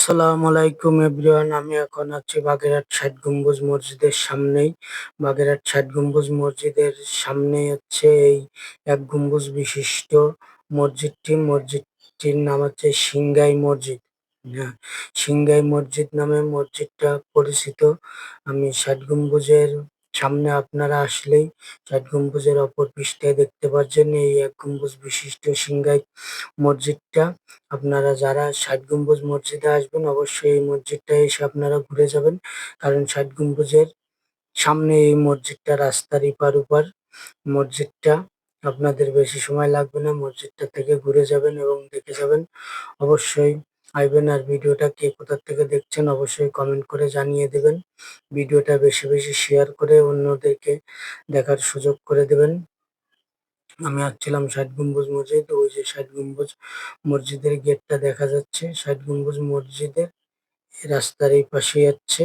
আসসালামু আলাইকুম এভরিওয়ান। আমি এখন আছি বাগেরহাট ষাট গম্বুজ মসজিদের সামনেই। বাগেরহাট ষাট গম্বুজ মসজিদের সামনেই হচ্ছে এই এক গম্বুজ বিশিষ্ট মসজিদটির নাম হচ্ছে সিংগাই মসজিদ। হ্যাঁ, সিংগাই মসজিদ নামে মসজিদটা পরিচিত। আমি ষাট গম্বুজের সামনে আপনারা আসলেই ষাট গম্বুজের অপর পৃষ্ঠায় দেখতে পাচ্ছেন এই এক গম্বুজ বিশিষ্ট সিংগাই মসজিদটা। আপনারা যারা ষাট গম্বুজ মসজিদে আসবেন অবশ্যই এই মসজিদটা এসে আপনারা ঘুরে যাবেন, কারণ ষাট গম্বুজের সামনে এই মসজিদটা, রাস্তার এপার ওপার মসজিদটা। আপনাদের বেশি সময় লাগবে না, মসজিদটা থেকে ঘুরে যাবেন এবং দেখে যাবেন। অবশ্যই আসবেন। আর ভিডিওটা কে কোথা থেকে দেখছেন অবশ্যই কমেন্ট করে জানিয়ে দেবেন। ভিডিওটা বেশি বেশি শেয়ার করে অন্যদেরকে দেখার সুযোগ করে দেবেন। আমি আসছিলাম ষাট গম্বুজ মসজিদ, ওই যে ষাট গম্বুজ মসজিদের গেটটা দেখা যাচ্ছে। ষাট গম্বুজ মসজিদের রাস্তার এই পাশেই হচ্ছে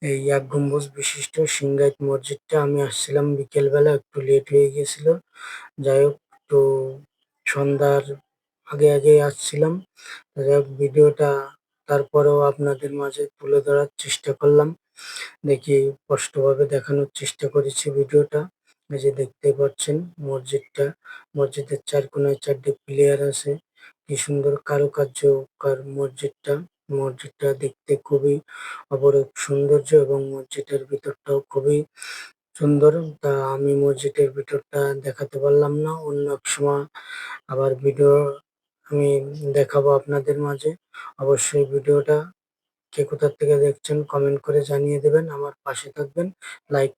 এই এক গম্বুজ বিশিষ্ট সিংগাইট মসজিদটা। আমি আসছিলাম বিকেল বেলা, একটু লেট হয়ে গেছিল। যাই হোক, তো সন্ধ্যার আগে আগে আসছিলাম। যাই হোক, ভিডিওটা তারপরেও আপনাদের মাঝে তুলে ধরার চেষ্টা করলাম। দেখি স্পষ্টভাবে দেখানোর চেষ্টা করেছি ভিডিওটা। এই যে দেখতে পাচ্ছেন মসজিদটা, মসজিদের চার কোনায় চারটে প্লেয়ার আছে। কি সুন্দর কারুকার্যকর মসজিদটা। মসজিদটা দেখতে খুবই অপরূপ সৌন্দর্য এবং মসজিদের ভিতরটাও খুবই সুন্দর। তা আমি মসজিদের ভিতরটা দেখাতে পারলাম না, অন্য এক সময় আবার ভিডিও আমি দেখাবো আপনাদের মাঝে। অবশ্যই ভিডিওটা কে কোথা থেকে দেখছেন কমেন্ট করে জানিয়ে দেবেন। আমার পাশে থাকবেন, লাইক